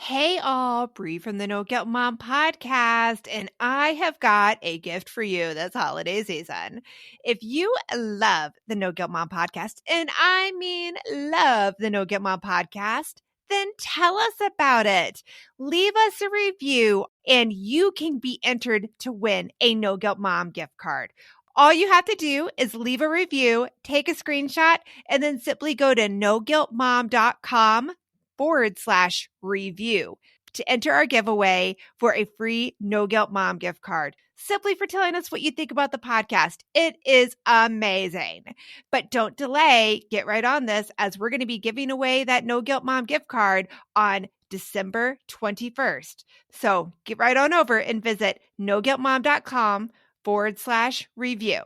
Hey all, Bree from the No Guilt Mom podcast, and I have got a gift for you this holiday season. If you love the No Guilt Mom podcast, and I mean love the No Guilt Mom podcast, then tell us about it. Leave us a review, and you can be entered to win a No Guilt Mom gift card. All you have to do is leave a review, take a screenshot, and then simply go to noguiltmom.com/review to enter our giveaway for a free No Guilt Mom gift card, simply for telling us what you think about the podcast. It is amazing. But don't delay. Get right on this, as we're going to be giving away that No Guilt Mom gift card on December 21st. So get right on over and visit noguiltmom.com/review.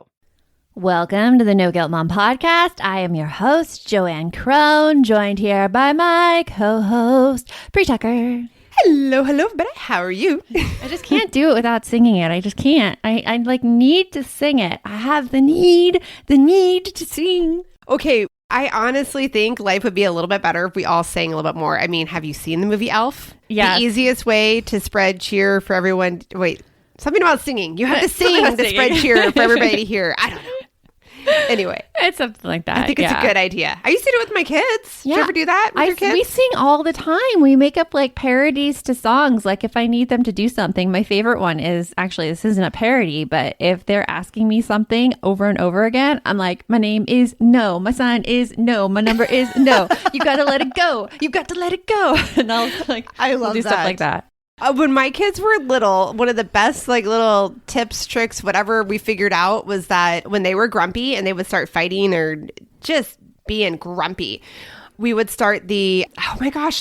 Welcome to the No Guilt Mom podcast. I am your host, Joanne Crone, joined here by my co-host, Bree Tucker. Hello, everybody. How are you? I just can't do it without singing it. I just can't. I need to sing it. I have the need to sing. Okay, I honestly think life would be a little bit better if we all sang a little bit more. I mean, have you seen the movie Elf? Yeah. The easiest way to spread cheer for everyone. Wait, something about singing. You have to sing to spread cheer for everybody to hear. I don't know. Anyway, it's something like that. I think it's a good idea. I used to do it with my kids. Yeah. Did you ever do that with your kids? We sing all the time. We make up like parodies to songs. Like if I need them to do something, my favorite one is actually, this isn't a parody, but if they're asking me something over and over again, I'm like, my name is no, my sign is no, my number is no. You got to let it go. You got to let it go. And I'll love do that. Stuff like that. When my kids were little, one of the best little tips, tricks, whatever we figured out was that when they were grumpy and they would start fighting or just being grumpy, we would start the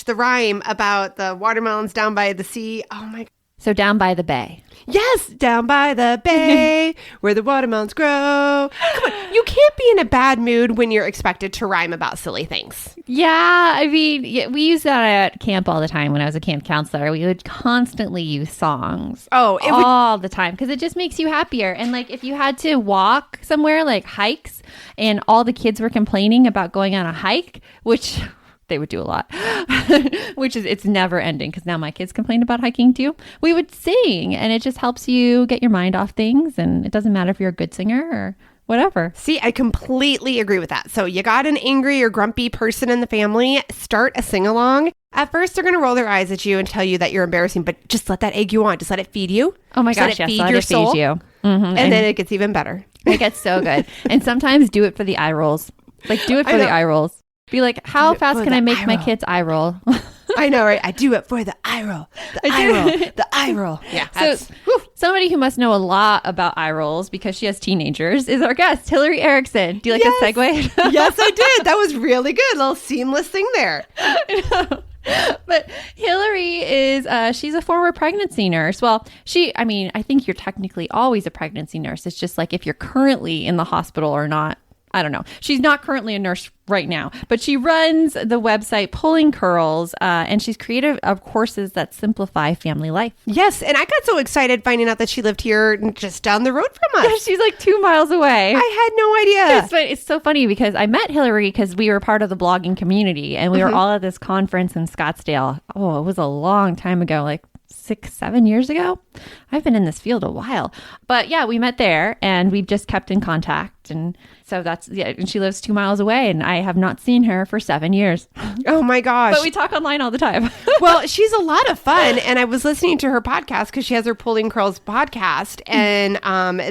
rhyme about the watermelons down by the sea. Oh my. So down by the bay. Yes, down by the bay where the watermelons grow. Come on, you can't be in a bad mood when you're expected to rhyme about silly things. Yeah, I mean, we use that at camp all the time. When I was a camp counselor, we would constantly use songs all the time because it just makes you happier. And like if you had to walk somewhere, like hikes, and all the kids were complaining about going on a hike, which they would do a lot, it's never ending because now my kids complain about hiking too. We would sing and it just helps you get your mind off things. And it doesn't matter if you're a good singer or whatever. See, I completely agree with that. So you got an angry or grumpy person in the family, start a sing-along. At first, they're going to roll their eyes at you and tell you that you're embarrassing, but just let that egg you on. Just let it feed you. Oh my gosh, yes, let it feed you. Mm-hmm. And then it gets even better. It gets so good. And sometimes do it for the eye rolls. Like do it for the eye rolls. Be like, how fast can I make my kids eye roll? I know, right? I do it for the eye roll. The eye roll. The eye roll. Yeah. So somebody who must know a lot about eye rolls because she has teenagers is our guest, Hilary Erickson. Do you like that segue? Yes, I did. That was really good. A little seamless thing there. But Hilary is, she's a former pregnancy nurse. Well, I think you're technically always a pregnancy nurse. It's just like if you're currently in the hospital or not. I don't know. She's not currently a nurse right now, but she runs the website Pulling Curls, and she's creative of courses that simplify family life. Yes, and I got so excited finding out that she lived here just down the road from us. Yeah, she's like 2 miles away. I had no idea. It's so funny because I met Hilary because we were part of the blogging community, and we were all at this conference in Scottsdale. Oh, it was a long time ago, like 6-7 years ago. I've been in this field a while, but yeah, we met there and we've just kept in contact. And so and she lives 2 miles away and I have not seen her for 7 years. Oh my gosh. But we talk online all the time. Well, she's a lot of fun. And I was listening to her podcast because she has her Pulling Curls podcast and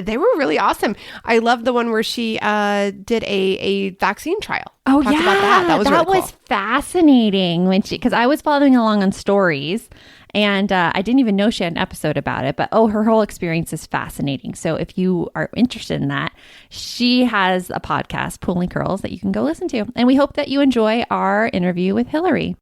they were really awesome. I love the one where she did a vaccine trial. Oh, Talked about that. That was really cool. Fascinating because I was following along on stories. And I didn't even know she had an episode about it, but her whole experience is fascinating. So if you are interested in that, she has a podcast, Pulling Curls, that you can go listen to. And we hope that you enjoy our interview with Hilary.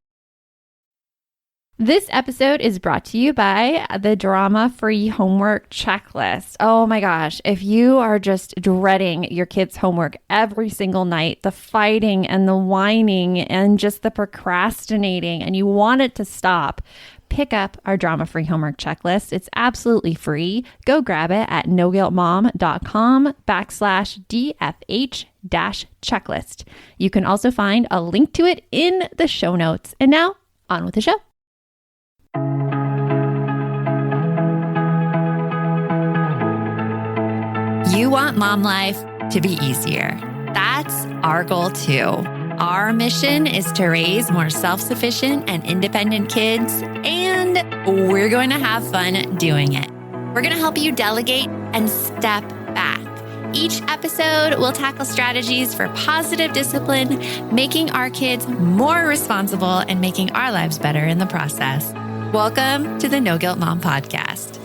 This episode is brought to you by the Drama-Free Homework Checklist. Oh my gosh, if you are just dreading your kids' homework every single night, the fighting and the whining and just the procrastinating, and you want it to stop, pick up our Drama-Free Homework Checklist. It's absolutely free. Go grab it at noguiltmom.com/DFH-checklist. You can also find a link to it in the show notes. And now, on with the show. You want mom life to be easier. That's our goal too. Our mission is to raise more self-sufficient and independent kids, and we're going to have fun doing it. We're going to help you delegate and step back. Each episode will tackle strategies for positive discipline, making our kids more responsible and making our lives better in the process. Welcome to the No Guilt Mom Podcast.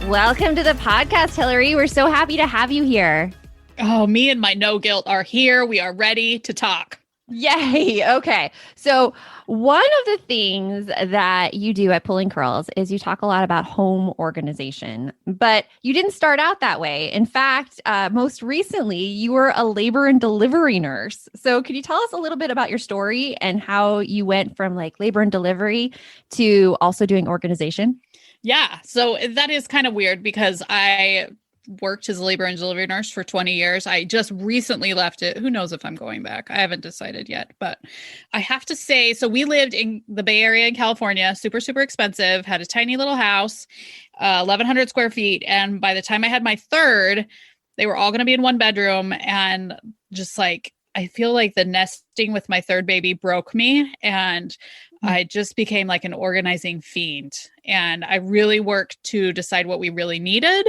Welcome to the podcast, Hilary. We're so happy to have you here. Oh, me and my no guilt are here. We are ready to talk. Yay. Okay. So one of the things that you do at Pulling Curls is you talk a lot about home organization, but you didn't start out that way. In fact, most recently, you were a labor and delivery nurse. So could you tell us a little bit about your story and how you went from like labor and delivery to also doing organization? Yeah. So that is kind of weird because I worked as a labor and delivery nurse for 20 years. I just recently left it. Who knows if I'm going back? I haven't decided yet, but I have to say, so we lived in the Bay Area in California, super, super expensive, had a tiny little house, 1,100 square feet. And by the time I had my third, they were all going to be in one bedroom. And just like, I feel like the nesting with my third baby broke me. And I just became like an organizing fiend. And I really worked to decide what we really needed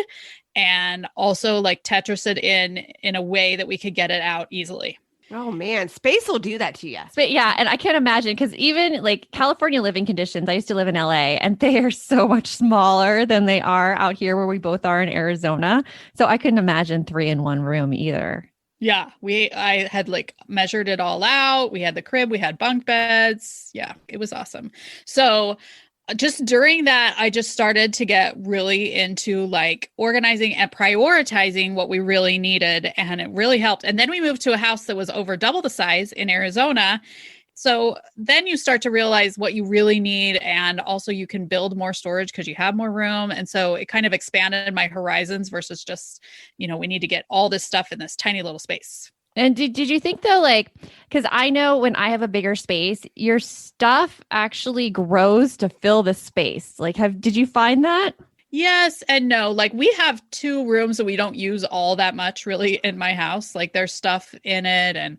and also like Tetris it in a way that we could get it out easily. Oh man, space will do that to you. But yeah, and I can't imagine because even like California living conditions, I used to live in LA and they are so much smaller than they are out here where we both are in Arizona. So I couldn't imagine 3 in 1 room either. Yeah, I had like measured it all out. We had the crib, we had bunk beds. Yeah, it was awesome. So just during that, I just started to get really into like organizing and prioritizing what we really needed. And it really helped. And then we moved to a house that was over double the size in Arizona. So then you start to realize what you really need. And also you can build more storage because you have more room. And so it kind of expanded my horizons versus just, we need to get all this stuff in this tiny little space. And did you think though, like, because I know when I have a bigger space, your stuff actually grows to fill the space. Like, did you find that? Yes and no. Like we have 2 rooms that we don't use all that much really in my house. Like there's stuff in it. And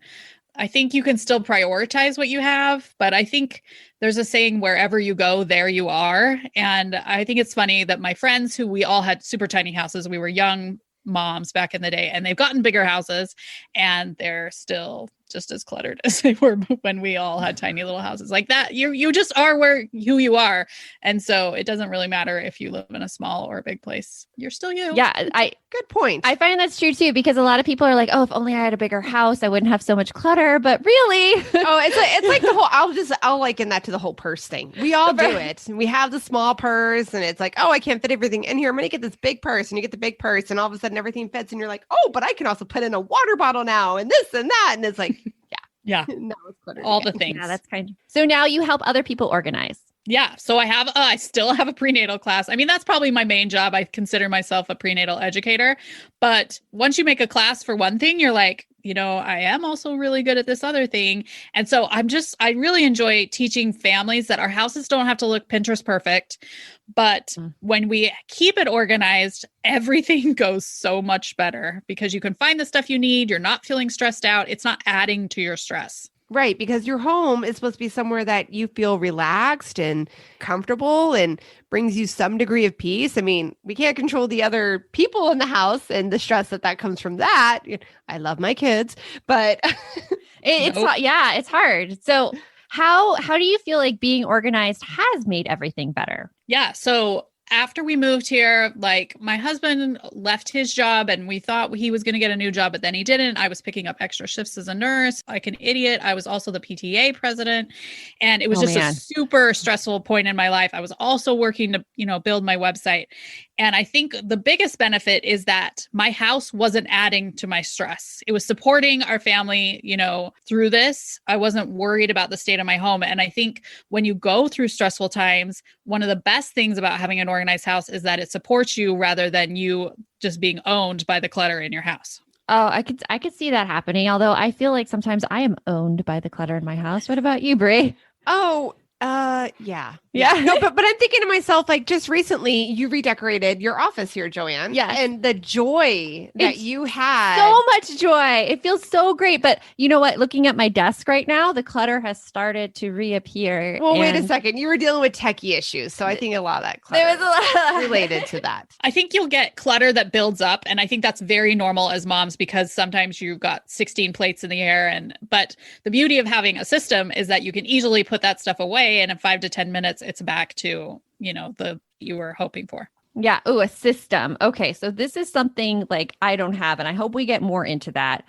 I think you can still prioritize what you have, but I think there's a saying, wherever you go, there you are. And I think it's funny that my friends who we all had super tiny houses, we were young moms back in the day, and they've gotten bigger houses and they're still just as cluttered as they were when we all had tiny little houses like that. You just are who you are. And so it doesn't really matter if you live in a small or a big place. You're still you. Yeah. Good point. I find that's true too, because a lot of people are like, oh, if only I had a bigger house, I wouldn't have so much clutter. But really, it's like the whole, I'll liken that to the whole purse thing. We all do it. We have the small purse and it's like, oh, I can't fit everything in here. I'm going to get this big purse, and you get the big purse and all of a sudden everything fits and you're like, oh, but I can also put in a water bottle now and this and that. And it's like, yeah. No, it's cluttered all again. the things. Yeah, that's kind of. So now you help other people organize. Yeah. So I still have a prenatal class. I mean, that's probably my main job. I consider myself a prenatal educator, but once you make a class for one thing, you're like, I am also really good at this other thing. And so I really enjoy teaching families that our houses don't have to look Pinterest perfect, but when we keep it organized, everything goes so much better because you can find the stuff you need. You're not feeling stressed out. It's not adding to your stress. Right, because your home is supposed to be somewhere that you feel relaxed and comfortable and brings you some degree of peace. I mean, we can't control the other people in the house and the stress that comes from that. I love my kids, but it's hard. So how do you feel like being organized has made everything better? Yeah. So after we moved here, like my husband left his job and we thought he was going to get a new job, but then he didn't. I was picking up extra shifts as a nurse, like an idiot. I was also the PTA president. And it was a super stressful point in my life. I was also working to, build my website. And I think the biggest benefit is that my house wasn't adding to my stress. It was supporting our family, through this. I wasn't worried about the state of my home. And I think when you go through stressful times, one of the best things about having an organized house is that it supports you rather than you just being owned by the clutter in your house. Oh, I could see that happening. Although I feel like sometimes I am owned by the clutter in my house. What about you, Brie? Oh, Yeah. Yeah. No, but I'm thinking to myself, like, just recently you redecorated your office here, Joanne. Yes. And the joy that you had. So much joy. It feels so great. But you know what? Looking at my desk right now, the clutter has started to reappear. Well, wait a second. You were dealing with techie issues. So I think a lot of that clutter There was a lot related to that. I think you'll get clutter that builds up. And I think that's very normal as moms because sometimes you've got 16 plates in the air. But the beauty of having a system is that you can easily put that stuff away. And in 5 to 10 minutes, it's back to, the you were hoping for. Yeah. Oh, a system. Okay. So this is something like I don't have, and I hope we get more into that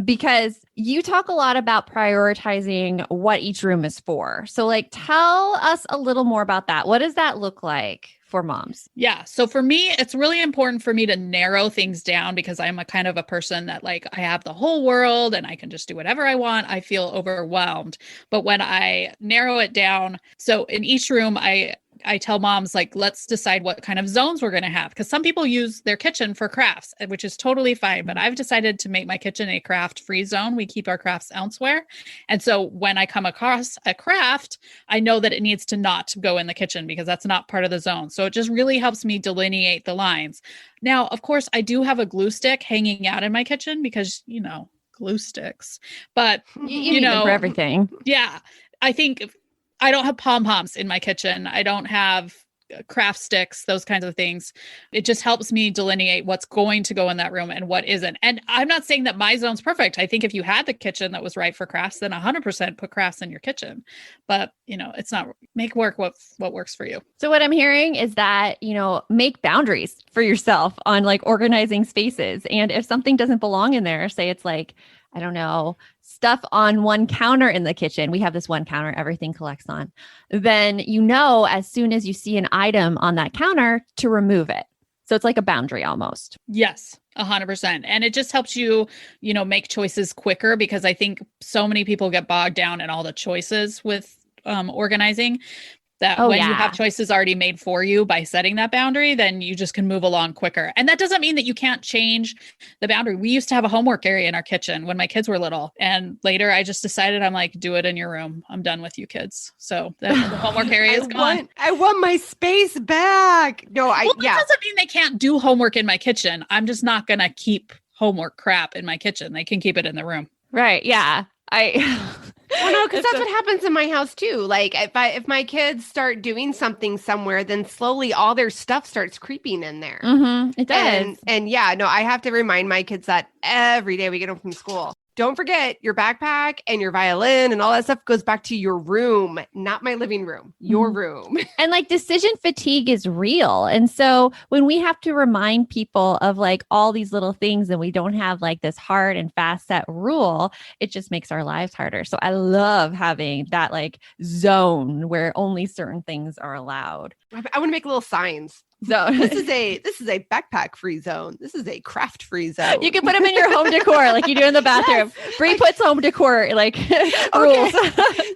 because you talk a lot about prioritizing what each room is for. So like, tell us a little more about that. What does that look like for moms? Yeah. So for me, it's really important for me to narrow things down because I'm a kind of a person that like I have the whole world and I can just do whatever I want. I feel overwhelmed. But when I narrow it down, so in each room, I tell moms, like, let's decide what kind of zones we're going to have. Because some people use their kitchen for crafts, which is totally fine. But I've decided to make my kitchen a craft-free zone. We keep our crafts elsewhere. And so when I come across a craft, I know that it needs to not go in the kitchen because that's not part of the zone. So it just really helps me delineate the lines. Now, of course, I do have a glue stick hanging out in my kitchen because, glue sticks. But, you need them for everything. Yeah. I think I don't have pom-poms in my kitchen. I don't have craft sticks, those kinds of things. It just helps me delineate what's going to go in that room and what isn't. And I'm not saying that my zone's perfect. I think if you had the kitchen that was right for crafts, then 100% put crafts in your kitchen. But, it's not make work what works for you. So what I'm hearing is that, make boundaries for yourself on like organizing spaces. And if something doesn't belong in there, say it's like, I don't know, stuff on one counter in the kitchen. We have this one counter everything collects on. Then as soon as you see an item on that counter to remove it. So it's like a boundary almost. Yes, 100%. And it just helps you, make choices quicker because I think so many people get bogged down in all the choices with organizing. That you have choices already made for you by setting that boundary, then you just can move along quicker. And that doesn't mean that you can't change the boundary. We used to have a homework area in our kitchen when my kids were little. And later I just decided, I'm like, do it in your room. I'm done with you kids. So the homework area is gone. I want my space back. No, that doesn't mean they can't do homework in my kitchen. I'm just not going to keep homework crap in my kitchen. They can keep it in the room. Right. Yeah. Well, no, because that's what happens in my house too. Like if my kids start doing something somewhere, then slowly all their stuff starts creeping in there. Mm-hmm. It does. And I have to remind my kids that every day we get home from school. Don't forget your backpack and your violin and all that stuff goes back to your room, not my living room, your room. And like decision fatigue is real. And so when we have to remind people of like all these little things and we don't have like this hard and fast set rule, it just makes our lives harder. So I love having that like zone where only certain things are allowed. I want to make little signs. So this is a backpack free zone. This is a craft free zone. You can put them in your home decor like you do in the bathroom. Yes. Bree puts home decor like rules.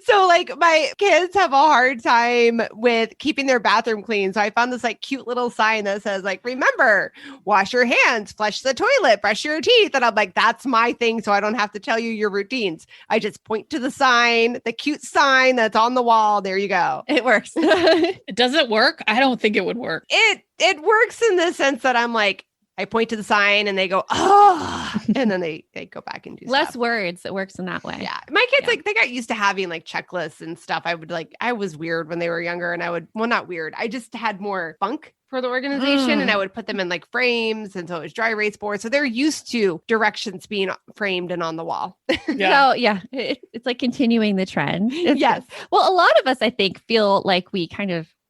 So like my kids have a hard time with keeping their bathroom clean. So I found this like cute little sign that says like, remember, wash your hands, flush the toilet, brush your teeth. And I'm like, that's my thing. So I don't have to tell you your routines. I just point to the sign, the cute sign that's on the wall. There you go. It works. Does it work? I don't think it would work. It works in the sense that I'm like, I point to the sign and they go, oh, and then they go back and do less stuff. Words. It works in that way. Yeah. My kids, like, they got used to having like checklists and stuff. I was weird when they were younger and not weird. I just had more funk for the organization and I would put them in like frames. And so it was dry erase boards. So they're used to directions being framed and on the wall. Yeah. So yeah, it's like continuing the trend. Yes. Well, a lot of us, I think, feel like we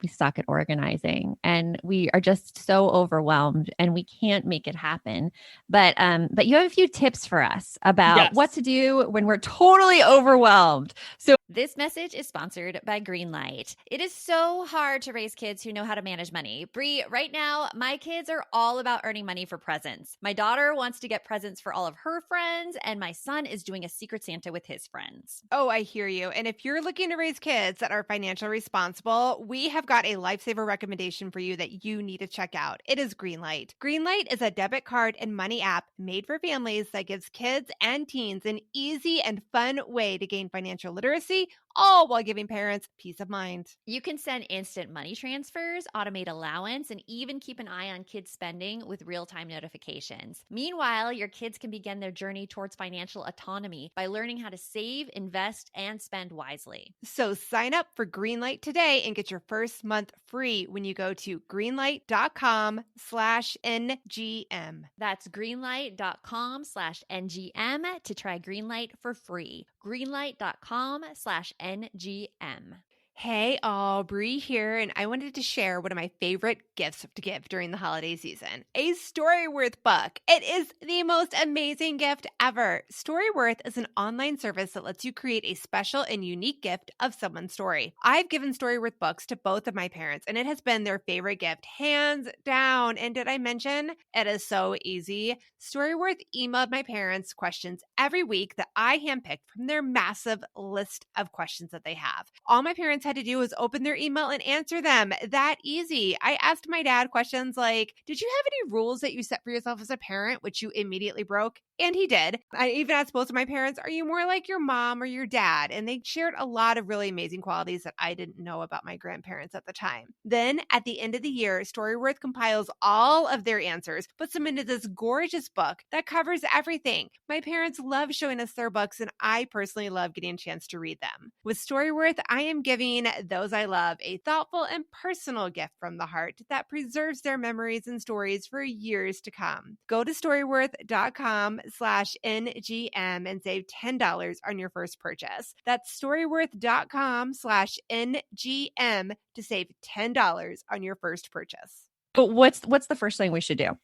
suck at organizing and we are just so overwhelmed and we can't make it happen. But you have a few tips for us about what to do when we're totally overwhelmed. So this message is sponsored by Greenlight. It is so hard to raise kids who know how to manage money. Bree, right now, my kids are all about earning money for presents. My daughter wants to get presents for all of her friends, and my son is doing a Secret Santa with his friends. Oh, I hear you. And if you're looking to raise kids that are financially responsible, we have got a lifesaver recommendation for you that you need to check out. It is Greenlight. Greenlight is a debit card and money app made for families that gives kids and teens an easy and fun way to gain financial literacy, all while giving parents peace of mind. You can send instant money transfers, automate allowance, and even keep an eye on kids' spending with real-time notifications. Meanwhile, your kids can begin their journey towards financial autonomy by learning how to save, invest, and spend wisely. So sign up for Greenlight today and get your first month free when you go to greenlight.com/NGM. That's greenlight.com/NGM to try Greenlight for free. Greenlight.com/NGM. Hey, Aubrey here, and I wanted to share one of my favorite gifts to give during the holiday season, a Storyworth book. It is the most amazing gift ever. Storyworth is an online service that lets you create a special and unique gift of someone's story. I've given Storyworth books to both of my parents, and it has been their favorite gift, hands down. And did I mention it is so easy? Storyworth emailed my parents questions every week that I handpicked from their massive list of questions that they have. All my parents had to do was open their email and answer them. That easy. I asked my dad questions like, did you have any rules that you set for yourself as a parent, which you immediately broke? And he did. I even asked both of my parents, are you more like your mom or your dad? And they shared a lot of really amazing qualities that I didn't know about my grandparents at the time. Then at the end of the year, Storyworth compiles all of their answers, puts them into this gorgeous book that covers everything. My parents love showing us their books, and I personally love getting a chance to read them. With Storyworth, I am giving those I love a thoughtful and personal gift from the heart that preserves their memories and stories for years to come. Go to storyworth.com/NGM and save $10 on your first purchase. That's storyworth.com/NGM to save $10 on your first purchase. But what's the first thing we should do?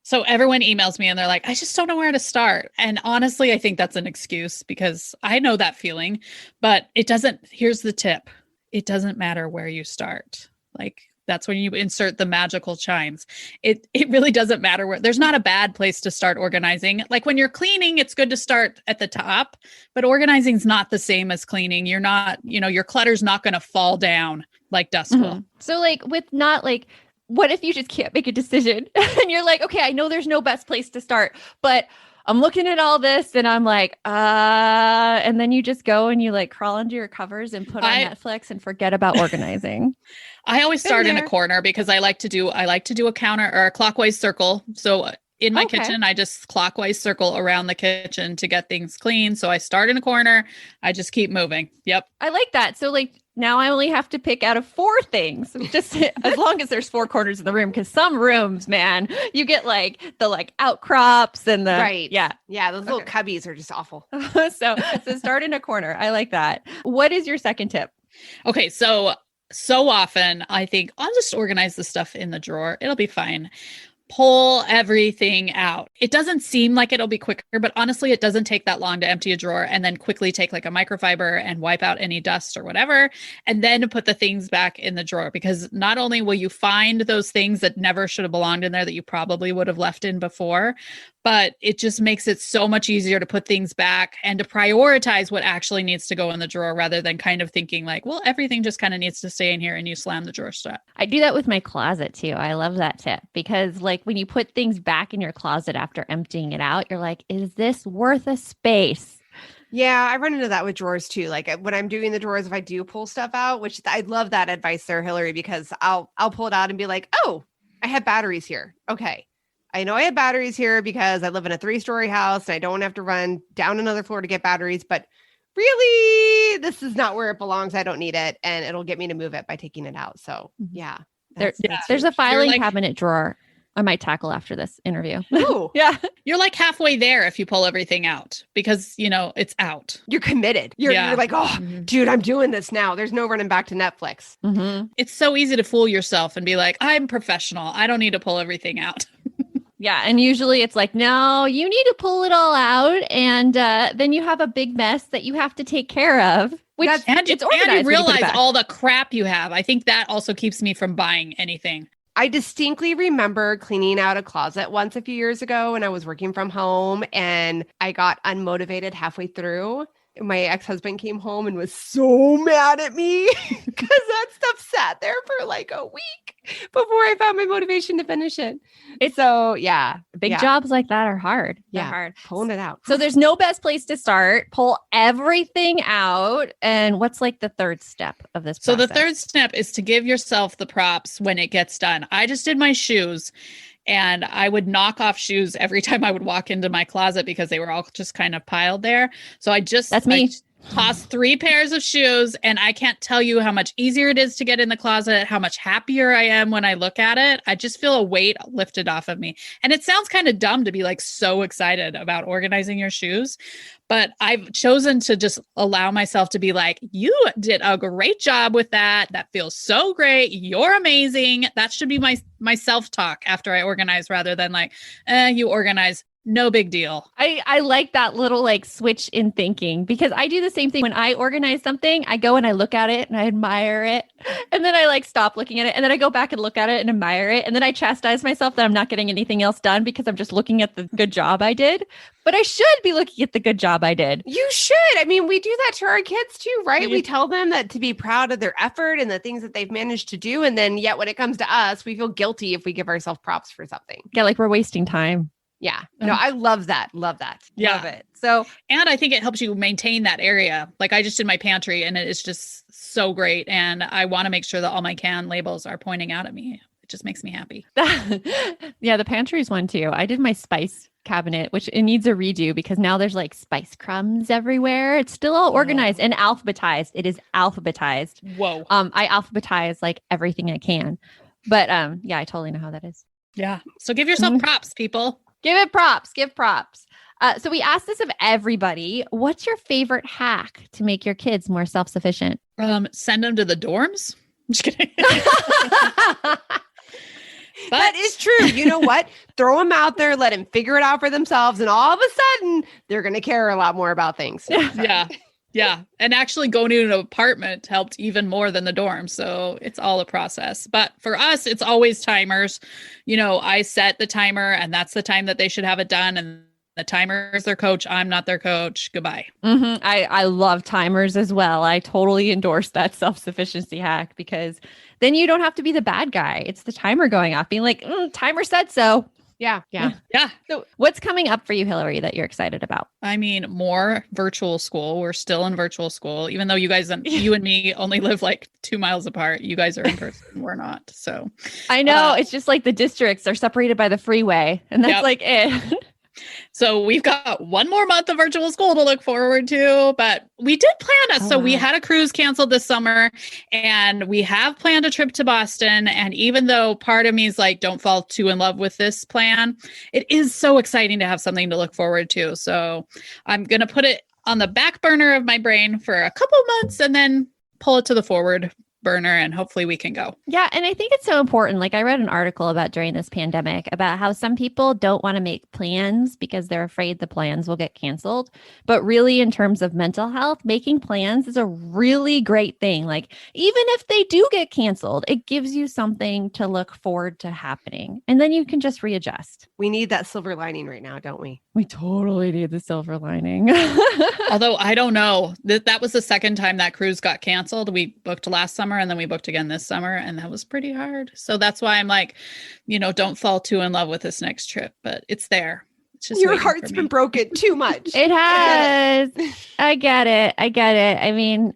So everyone emails me and they're like, I just don't know where to start. And honestly, I think that's an excuse because I know that feeling, but here's the tip. It doesn't matter where you start. Like that's when you insert the magical chimes. It really doesn't matter where. There's not a bad place to start organizing. Like when you're cleaning, it's good to start at the top, but organizing is not the same as cleaning. You're not, your clutter's not going to fall down like dust will. So what if you just can't make a decision and you're like, okay, I know there's no best place to start, but I'm looking at all this and I'm like, and then you just go and you like crawl under your covers and put on Netflix and forget about organizing. I always start in a corner because I like to do a counter or a clockwise circle. So in my kitchen, I just clockwise circle around the kitchen to get things clean. So I start in a corner. I just keep moving. Yep. I like that. So now I only have to pick out of 4 things, just as long as there's 4 corners in the room. Because some rooms, man, you get the outcrops and the right. Yeah. Those little cubbies are just awful. so start in a corner. I like that. What is your second tip? Okay. So often I think I'll just organize the stuff in the drawer. It'll be fine. Pull everything out. It doesn't seem like it'll be quicker, but honestly, it doesn't take that long to empty a drawer and then quickly take like a microfiber and wipe out any dust or whatever, and then put the things back in the drawer. Because not only will you find those things that never should have belonged in there that you probably would have left in before, but it just makes it so much easier to put things back and to prioritize what actually needs to go in the drawer rather than kind of thinking like, well, everything just kind of needs to stay in here and you slam the drawer shut. I do that with my closet too. I love that tip because when you put things back in your closet after emptying it out, you're like, is this worth a space? Yeah, I run into that with drawers too. Like when I'm doing the drawers, if I do pull stuff out, which I love that advice there, Hilary, because I'll pull it out and be like, oh, I have batteries here. Okay. I know I have batteries here because I live in a 3-story house and I don't have to run down another floor to get batteries, but really this is not where it belongs. I don't need it. And it'll get me to move it by taking it out. So yeah. There's a filing cabinet drawer I might tackle after this interview. Ooh. Yeah. You're like halfway there if you pull everything out because, it's out. You're committed. You're like, oh, dude, I'm doing this now. There's no running back to Netflix. Mm-hmm. It's so easy to fool yourself and be like, I'm professional. I don't need to pull everything out. Yeah. And usually it's like, no, you need to pull it all out. And then you have a big mess that you have to take care of. And you realize all the crap you have. I think that also keeps me from buying anything. I distinctly remember cleaning out a closet a few years ago when I was working from home and I got unmotivated halfway through my ex-husband came home and was so mad at me because that stuff sat there for like a week before I found my motivation to finish it. Big jobs like that are hard. They're hard. Pulling it out. So there's no best place to start. Pull everything out. And what's like the third step of this process? So the third step is to give yourself the props when it gets done. I just did my shoes. And I would knock off shoes every time I would walk into my closet because they were all just kind of piled there. So that's me. I tossed 3 pairs of shoes, and I can't tell you how much easier it is to get in the closet, how much happier I am when I look at it. I just feel a weight lifted off of me. And it sounds kind of dumb to be like so excited about organizing your shoes, but I've chosen to just allow myself to be like, you did a great job with that. That feels so great. You're amazing. That should be my self-talk after I organize, rather than like, you organize. No big deal. I like that little like switch in thinking, because I do the same thing. When I organize something, I go and I look at it and I admire it. And then I like stop looking at it. And then I go back and look at it and admire it. And then I chastise myself that I'm not getting anything else done because I'm just looking at the good job I did. But I should be looking at the good job I did. You should. I mean, we do that to our kids too, right? We tell them that to be proud of their effort and the things that they've managed to do. And then yet when it comes to us, we feel guilty if we give ourselves props for something. Yeah, like we're wasting time. Yeah. No, I love that. Love that. Yeah. Love it. So, and I think it helps you maintain that area. Like I just did my pantry and it is just so great. And I want to make sure that all my can labels are pointing out at me. It just makes me happy. Yeah. The pantry is one too. I did my spice cabinet, which it needs a redo because now there's like spice crumbs everywhere. It's still all organized and alphabetized. It is alphabetized. Whoa. I alphabetize like everything I can, but yeah, I totally know how that is. Yeah. So give yourself props, people. Give it props. Give props. So we asked this of everybody. What's your favorite hack to make your kids more self-sufficient? Send them to the dorms. I'm just kidding. That is true. You know what? Throw them out there, let them figure it out for themselves. And all of a sudden, they're going to care a lot more about things. Yeah. Yeah. And actually going to an apartment helped even more than the dorm. So it's all a process. But for us, it's always timers. You know, I set the timer and that's the time that they should have it done. And the timer is their coach. I'm not their coach. Goodbye. Mm-hmm. I love timers as well. I totally endorse that self-sufficiency hack because then you don't have to be the bad guy. It's the timer going off being like, timer said so. Yeah. So what's coming up for you, Hilary, that you're excited about? I mean, more virtual school. We're still in virtual school, even though you guys, you and me only live like 2 miles apart. You guys are in person. We're not. So I know it's just like the districts are separated by the freeway and that's like it. So we've got 1 more month of virtual school to look forward to, but we did plan it. So we had a cruise canceled this summer and we have planned a trip to Boston. And even though part of me is like, don't fall too in love with this plan, it is so exciting to have something to look forward to. So I'm going to put it on the back burner of my brain for a couple months and then pull it to the forward burner and hopefully we can go. Yeah. And I think it's so important. Like I read an article about during this pandemic about how some people don't want to make plans because they're afraid the plans will get canceled. But really in terms of mental health, making plans is a really great thing. Like even if they do get canceled, it gives you something to look forward to happening. And then you can just readjust. We need that silver lining right now, don't we? We totally need the silver lining. Although I don't know, that was the second time that cruise got canceled. We booked last summer and then we booked again this summer and that was pretty hard. So that's why I'm like, don't fall too in love with this next trip, but it's there. It's just your heart's been broken too much. It has. I get it. I mean,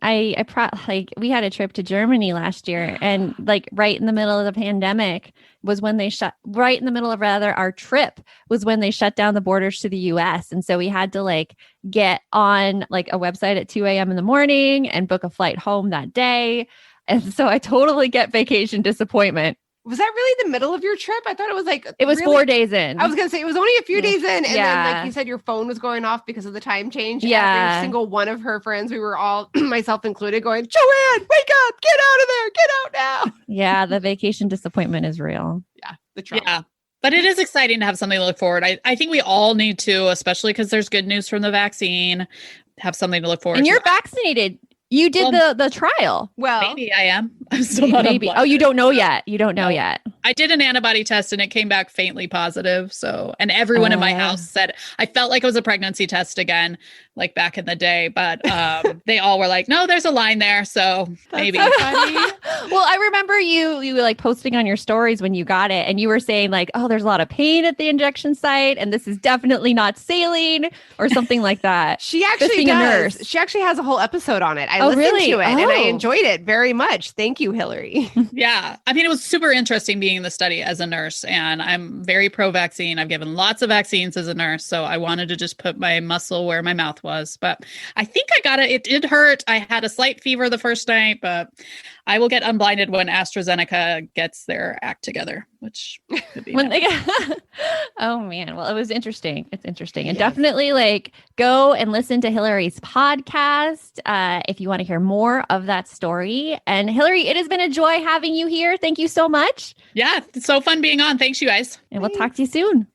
we had a trip to Germany last year and like right in the middle of the pandemic was when they our trip was when they shut down the borders to the US. And so we had to like get on like a website at 2 a.m. in the morning and book a flight home that day. And so I totally get vacation disappointment. Was that really the middle of your trip? I thought it was like... It was really, 4 days in. I was going to say, it was only a few days in. And then like you said, your phone was going off because of the time change. Yeah. Every single one of her friends, we were all, myself included, going, Joanne, wake up, get out of there, get out now. Yeah, the vacation disappointment is real. Yeah, the trauma. Yeah. But it is exciting to have something to look forward. I think we all need to, especially because there's good news from the vaccine, have something to look forward to. And you're vaccinated. You did the trial. Well, maybe I am. I'm still not Maybe. unblinded. Oh, you don't know yet. You don't know yet. I did an antibody test and it came back faintly positive. So, and everyone in my house said, I felt like it was a pregnancy test again, like back in the day, but they all were like, no, there's a line there. So maybe. Well, I remember you like posting on your stories when you got it and you were saying like, oh, there's a lot of pain at the injection site and this is definitely not saline or something like that. She actually does. She actually has a whole episode on it. I listened to it and I enjoyed it very much. Thank you, Hilary. Yeah. I mean, it was super interesting being in the study as a nurse, and I'm very pro-vaccine. I've given lots of vaccines as a nurse, so I wanted to just put my muscle where my mouth was. But I think I got it. It did hurt. I had a slight fever the first night, but I will get unblinded when AstraZeneca gets their act together, which could be when they Oh man. Well, it was interesting. It's interesting. And definitely like go and listen to Hilary's podcast if you want to hear more of that story. And Hilary, it has been a joy having you here. Thank you so much. Yeah, it's so fun being on. Thanks, you guys. And we'll talk to you soon.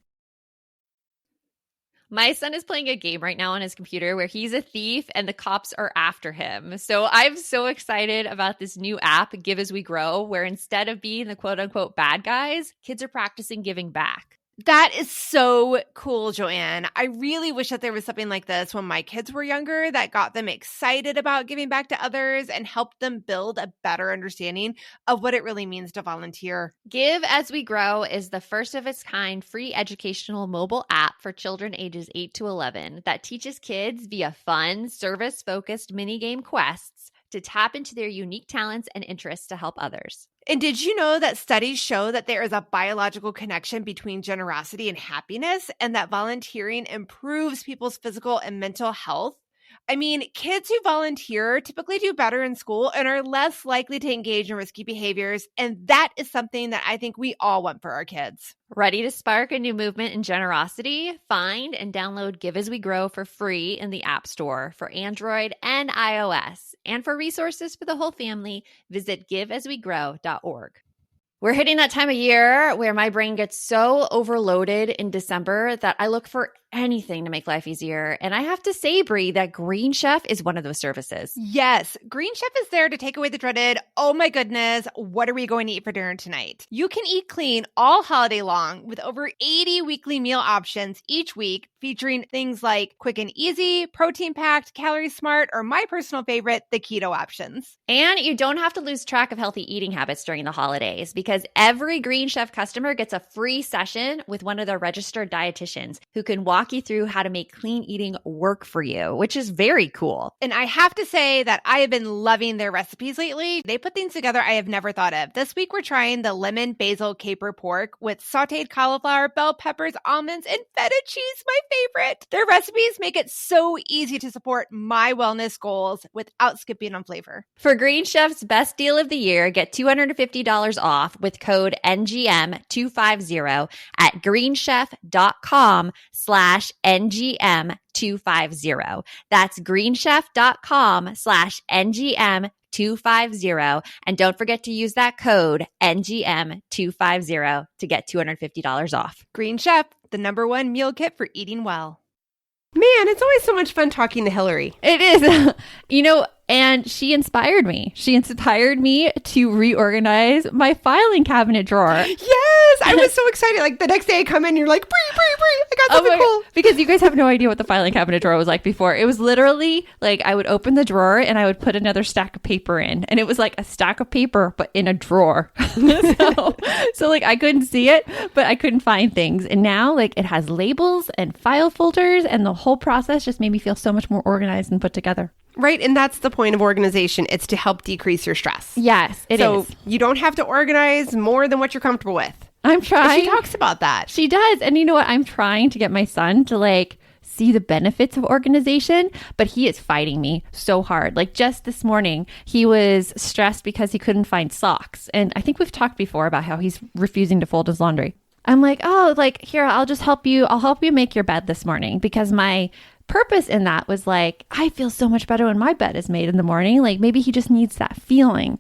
My son is playing a game right now on his computer where he's a thief and the cops are after him. So I'm so excited about this new app, Give As We Grow, where instead of being the quote unquote bad guys, kids are practicing giving back. That is so cool, Joanne. I really wish that there was something like this when my kids were younger that got them excited about giving back to others and helped them build a better understanding of what it really means to volunteer. Give As We Grow is the first of its kind free educational mobile app for children ages 8 to 11 that teaches kids via fun, service-focused minigame quests to tap into their unique talents and interests to help others. And did you know that studies show that there is a biological connection between generosity and happiness, and that volunteering improves people's physical and mental health? I mean, kids who volunteer typically do better in school and are less likely to engage in risky behaviors. And that is something that I think we all want for our kids. Ready to spark a new movement in generosity? Find and download Give As We Grow for free in the App Store for Android and iOS. And for resources for the whole family, visit giveaswegrow.org. We're hitting that time of year where my brain gets so overloaded in December that I look for anything to make life easier. And I have to say, Brie, that Green Chef is one of those services. Yes, Green Chef is there to take away the dreaded, oh my goodness, what are we going to eat for dinner tonight? You can eat clean all holiday long with over 80 weekly meal options each week, featuring things like quick and easy, protein-packed, calorie-smart, or my personal favorite, the keto options. And you don't have to lose track of healthy eating habits during the holidays because every Green Chef customer gets a free session with one of their registered dietitians who can walk you through how to make clean eating work for you, which is very cool. And I have to say that I have been loving their recipes lately. They put things together I have never thought of. This week, we're trying the lemon basil caper pork with sauteed cauliflower, bell peppers, almonds, and feta cheese, my favorite. Their recipes make it so easy to support my wellness goals without skipping on flavor. For Green Chef's best deal of the year, get $250 off with code NGM250 at greenchef.com/NGM250. That's greenchef.com/NGM250. And don't forget to use that code NGM250 to get $250 off. Green Chef, the #1 meal kit for eating well. Man, it's always so much fun talking to Hilary. It is. And she inspired me. She inspired me to reorganize my filing cabinet drawer. Yes, I was so excited. Like the next day I come in, you're like, Brie, I got something cool. Because you guys have no idea what the filing cabinet drawer was like before. It was literally like I would open the drawer and I would put another stack of paper in. And it was like a stack of paper, but in a drawer. so like I couldn't see it, but I couldn't find things. And now like it has labels and file folders, and the whole process just made me feel so much more organized and put together. Right. And that's the point of organization. It's to help decrease your stress. Yes, it is. So you don't have to organize more than what you're comfortable with. I'm trying. And she talks about that. She does. And you know what? I'm trying to get my son to like see the benefits of organization, but he is fighting me so hard. Like just this morning, he was stressed because he couldn't find socks. And I think we've talked before about how he's refusing to fold his laundry. I'm like, oh, like here, I'll just help you. I'll help you make your bed this morning, because my purpose in that was like, I feel so much better when my bed is made in the morning. Like maybe he just needs that feeling.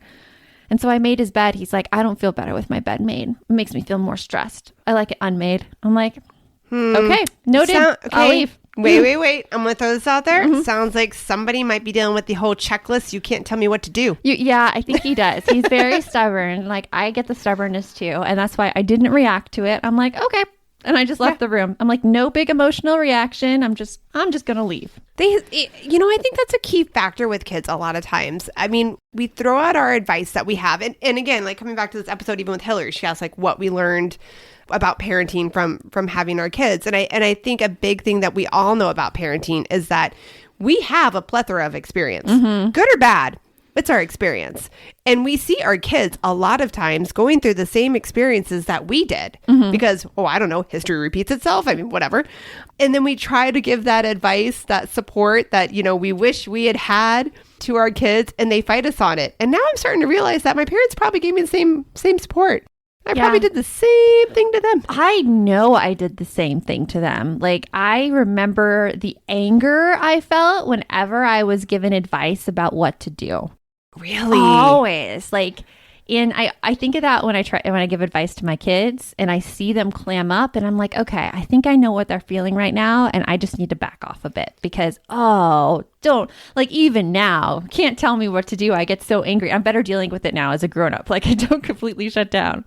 And so I made his bed. He's like, I don't feel better with my bed made. It makes me feel more stressed. I like it unmade. I'm like, okay, noted. I'll leave. Wait. I'm going to throw this out there. Sounds like somebody might be dealing with the whole checklist. You can't tell me what to do. Yeah, I think he does. He's very stubborn. Like, I get the stubbornness too. And that's why I didn't react to it. I'm like, okay. And I just left the room. I'm like, no big emotional reaction. I'm just going to leave. I think that's a key factor with kids a lot of times. I mean, we throw out our advice that we have. And again, like coming back to this episode, even with Hilary, she asked like what we learned about parenting from having our kids. And I think a big thing that we all know about parenting is that we have a plethora of experience, good or bad. It's our experience. And we see our kids a lot of times going through the same experiences that we did because, I don't know, history repeats itself. I mean, whatever. And then we try to give that advice, that support that, we wish we had to our kids, and they fight us on it. And now I'm starting to realize that my parents probably gave me the same support. I probably did the same thing to them. I know I did the same thing to them. Like, I remember the anger I felt whenever I was given advice about what to do. Really? Always. Like, I think of that when I give advice to my kids and I see them clam up and I'm like, okay, I think I know what they're feeling right now and I just need to back off a bit because, don't, like, even now, can't tell me what to do. I get so angry. I'm better dealing with it now as a grown-up. Like, I don't completely shut down.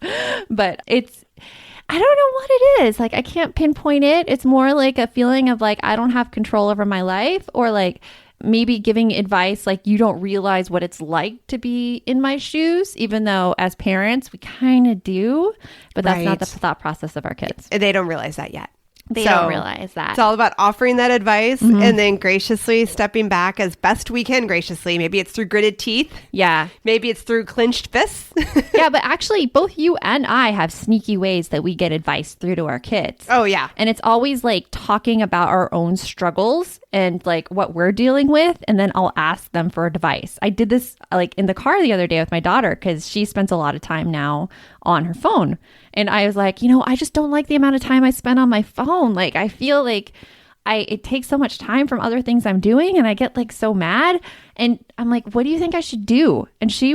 But I don't know what it is. Like, I can't pinpoint it. It's more like a feeling of like, I don't have control over my life, or like, maybe giving advice like you don't realize what it's like to be in my shoes, even though as parents we kind of do, but that's not the thought process of our kids. They don't realize that yet. They don't realize that. It's all about offering that advice and then graciously stepping back as best we can graciously. Maybe it's through gritted teeth. Yeah. Maybe it's through clenched fists. Yeah, but actually both you and I have sneaky ways that we get advice through to our kids. Oh, yeah. And it's always like talking about our own struggles and like what we're dealing with. And then I'll ask them for advice. I did this like in the car the other day with my daughter because she spends a lot of time now on her phone. And I was like, I just don't like the amount of time I spend on my phone. Like, I feel like it takes so much time from other things I'm doing and I get like so mad. And I'm like, what do you think I should do? And she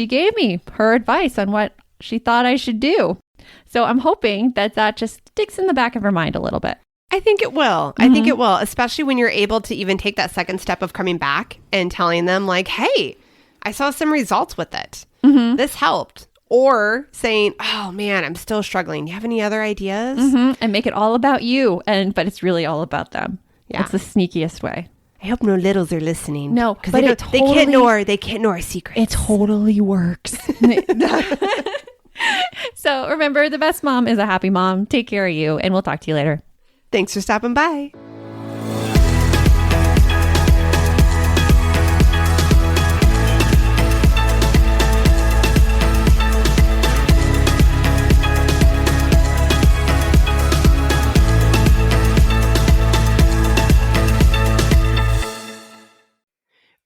gave me her advice on what she thought I should do. So I'm hoping that just sticks in the back of her mind a little bit. I think it will. I think it will, especially when you're able to even take that second step of coming back and telling them like, hey, I saw some results with it. This helped. Or saying, oh man, I'm still struggling. Do you have any other ideas? And make it all about you. But it's really all about them. Yeah. It's the sneakiest way. I hope no littles are listening. No, because they can't know our secrets. It totally works. So remember, the best mom is a happy mom. Take care of you, and we'll talk to you later. Thanks for stopping by.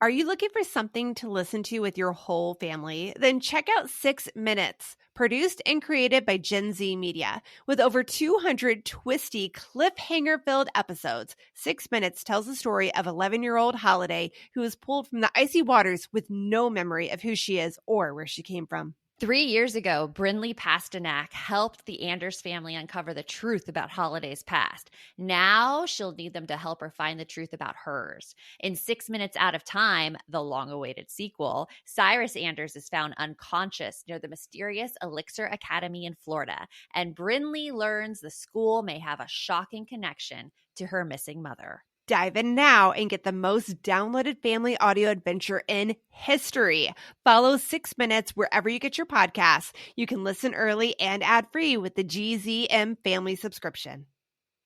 Are you looking for something to listen to with your whole family? Then check out 6 Minutes, produced and created by Gen Z Media. With over 200 twisty, cliffhanger-filled episodes, 6 Minutes tells the story of 11-year-old Holiday, who is pulled from the icy waters with no memory of who she is or where she came from. 3 years ago, Brinley Pasternak helped the Anders family uncover the truth about Holiday's past. Now she'll need them to help her find the truth about hers. In 6 Minutes Out of Time, the long-awaited sequel, Cyrus Anders is found unconscious near the mysterious Elixir Academy in Florida, and Brinley learns the school may have a shocking connection to her missing mother. Dive in now and get the most downloaded family audio adventure in history. Follow 6 Minutes wherever you get your podcasts. You can listen early and ad-free with the GZM family subscription.